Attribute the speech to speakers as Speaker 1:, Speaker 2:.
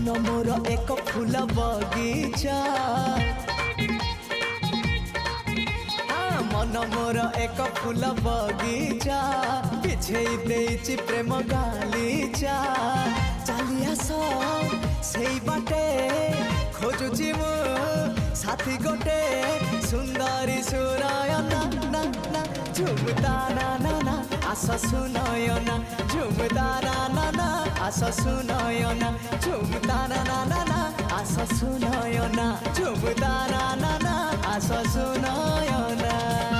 Speaker 1: मोर एक फूल बगीचा मन मोर एक फूल बगीचा बिछे देइछि प्रेम गालीचा चली आस से बाटे खोजुछि मु साथी गोटे सुंदरी सुनयना ना ना झुमता ना आस सुनयना झुमता ना आस सुनयना झुमता ना आस सुनयना झुमता ना आस सुनयना।